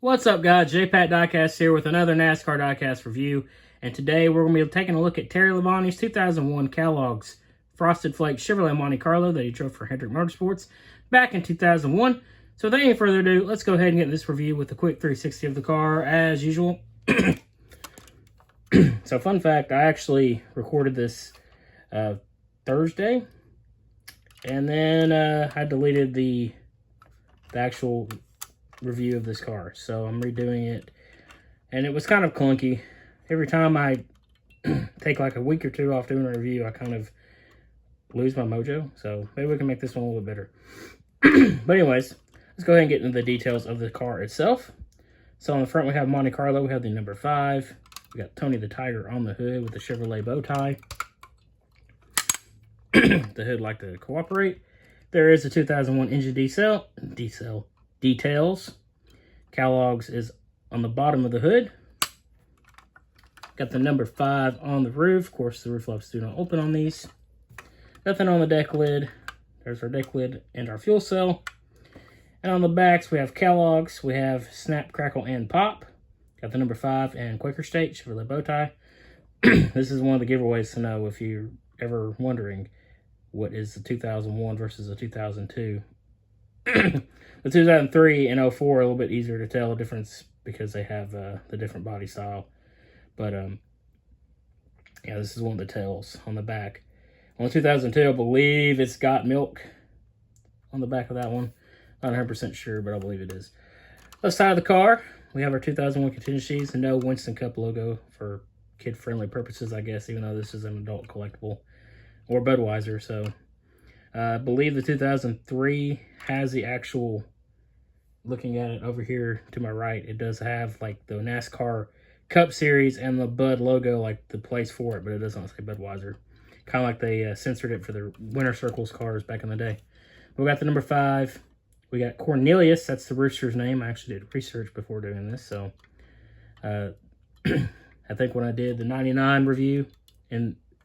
What's up, guys? JPat Diecast here with another NASCAR Diecast review. And today we're going to be taking a look at Terry Labonte's 2001 Kellogg's Frosted Flake Chevrolet Monte Carlo that he drove for Hendrick Motorsports back in 2001. So without any further ado, let's go ahead and get this review with a quick 360 of the car as usual. So fun fact, I actually recorded this Thursday. And then I deleted the actual review of this car, so I'm redoing it, and it was kind of clunky. Every time I take like a week or two off doing a review, I kind of lose my mojo, so maybe we can make this one a little bit better. But anyways, let's go ahead and get into the details of the car itself. So on the front we have Monte Carlo, we have the number 5, we got Tony the Tiger on the hood with the Chevrolet bow tie. The hood like to cooperate. There is a 2001 engine details. Kellogg's is on the bottom of the hood. Got the number 5 on the roof. Of course, the roof flaps do not open on these. Nothing on the deck lid. There's our deck lid and our fuel cell. And on the backs, we have Kellogg's. We have Snap, Crackle, and Pop. Got the number 5 and Quaker State Chevrolet bow tie. This is one of the giveaways to know if you're ever wondering what is the 2001 versus the 2002. The 2003 and 04 are a little bit easier to tell the difference because they have the different body style. But yeah, this is one of the tails on the back. On the 2002, I believe it's got milk on the back of that one. Not 100% sure, but I believe it is. Left side of the car, we have our 2001 contingencies and no Winston Cup logo for kid-friendly purposes, I guess, even though this is an adult collectible. Or Budweiser, so I believe the 2003 has the actual, looking at it over here to my right, it does have like the NASCAR Cup Series and the Bud logo, like the place for it, but it doesn't say Budweiser. Kind of like they censored it for the Winter Circles cars back in the day. We got the number 5. We got Cornelius, that's the rooster's name. I actually did research before doing this, so I think when I did the 99 review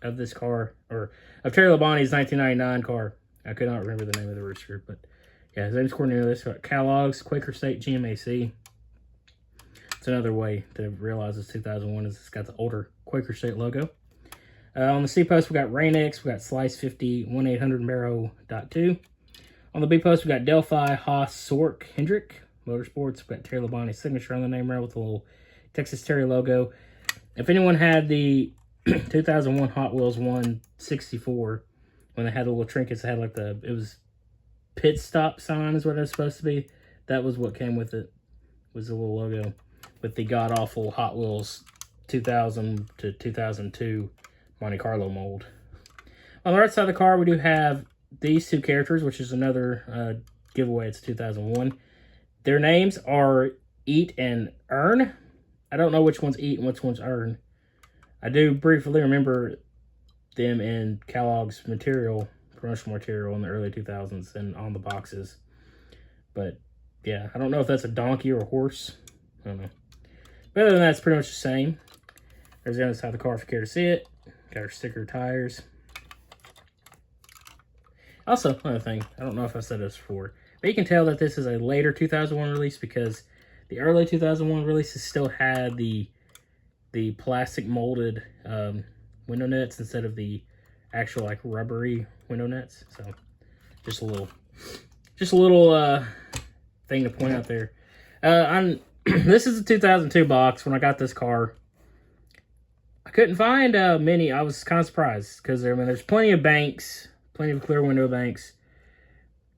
of this car, or of Terry Labonte's 1999 car, I could not remember the name of the rooster, but yeah, his name's Cornelius. Got Kellogg's, Quaker State, GMAC. It's another way to realize it's 2001 is it's got the older Quaker State logo. On the C post, we got Rain-X, we got Slice 50, 1-800 Mero.2. On the B post, we got Delphi, Haas, Sork, Hendrick Motorsports. We got Terry Labonte's signature on the name rail with a little Texas Terry logo. If anyone had the 2001 Hot Wheels 164, when they had the little trinkets, they had like it was pit stop sign is what it was supposed to be. That was what came with it, was the little logo with the god-awful Hot Wheels 2000 to 2002 Monte Carlo mold. On the right side of the car, we do have these two characters, which is another giveaway. It's 2001. Their names are Eat and Earn. I don't know which one's Eat and which one's Earn. I do briefly remember them in Kellogg's promotional material in the early 2000s and on the boxes. But yeah, I don't know if that's a donkey or a horse. I don't know. But other than that, it's pretty much the same. There's the other side of the car if you care to see it. Got our sticker tires. Also, another thing, I don't know if I said this before, but you can tell that this is a later 2001 release because the early 2001 releases still had the plastic molded window nets instead of the actual like rubbery window nets. So just a little thing to point out there. This is a 2002 box. When I got this car, I couldn't find many. I was kind of surprised because there's plenty of banks, plenty of clear window banks.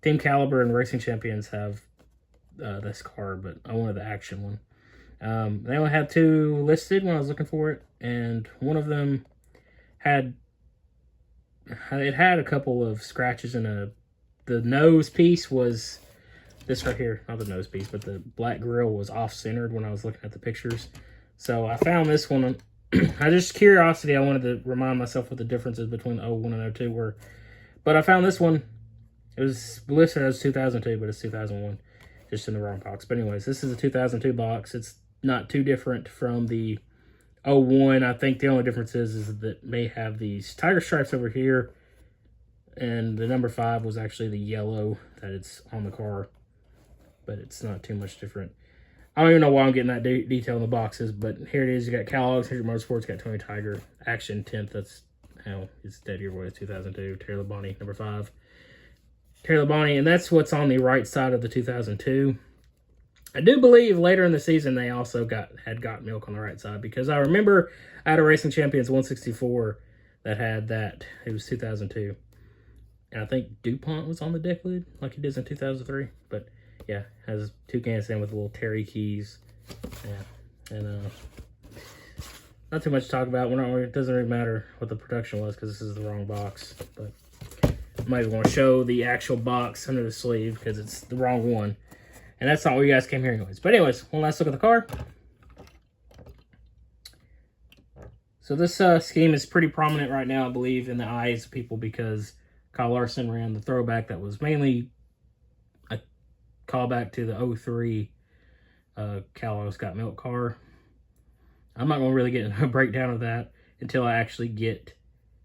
Team Caliber and Racing Champions have this car, but I wanted the action one. They only had 2 listed when I was looking for it, and one of them had a couple of scratches and the nose piece was this right here, not the nose piece, but the black grill was off-centered when I was looking at the pictures. So I found this one. I just curiosity, I wanted to remind myself what the differences between 01 and 02 were. But I found this one. It was listed as 2002, but it's 2001. Just in the wrong box. But anyways, this is a 2002 box. It's not too different from the 01. I think the only difference is that it may have these tiger stripes over here. And the number 5 was actually the yellow that it's on the car. But it's not too much different. I don't even know why I'm getting that detail in the boxes, but here it is. You got Kellogg's, Hendrick Motorsports, got Tony Tiger, Action 10th. That's how it's dead year boy, 2002. Terry Labonte, number 5. Terry Labonte, and that's what's on the right side of the 2002. I do believe later in the season they also had got milk on the right side, because I remember I had a Racing Champions 164 that had that. It was 2002. And I think DuPont was on the deck lid like he did in 2003. But yeah, has 2 cans in with little Terry keys. Yeah. And not too much to talk about. It doesn't really matter what the production was because this is the wrong box. But I might want to show the actual box under the sleeve because it's the wrong one. And that's not what you guys came here anyways. But anyways, one last look at the car. So this scheme is pretty prominent right now, I believe, in the eyes of people because Kyle Larson ran the throwback that was mainly a callback to the 03 Kellogg's Got Milk car. I'm not going to really get a breakdown of that until I actually get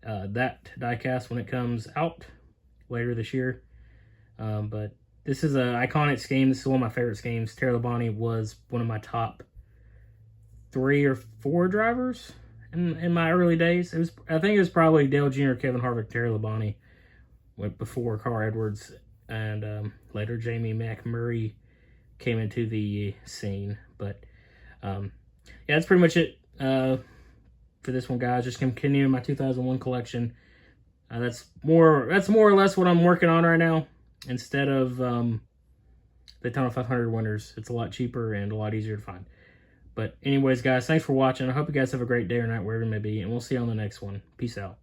that diecast when it comes out later this year. But this is an iconic scheme. This is one of my favorite schemes. Terry Labonte was one of my top 3 or 4 drivers in my early days. I think it was probably Dale Jr., Kevin Harvick, Terry Labonte went before Carl Edwards, and later Jamie McMurray came into the scene. But yeah, that's pretty much it for this one, guys. Just continuing my 2001 collection. That's more or less what I'm working on right now. Instead of Daytona 500 winners, it's a lot cheaper and a lot easier to find. But anyways, guys, thanks for watching. I hope you guys have a great day or night wherever it may be, and we'll see you on the next one. Peace out.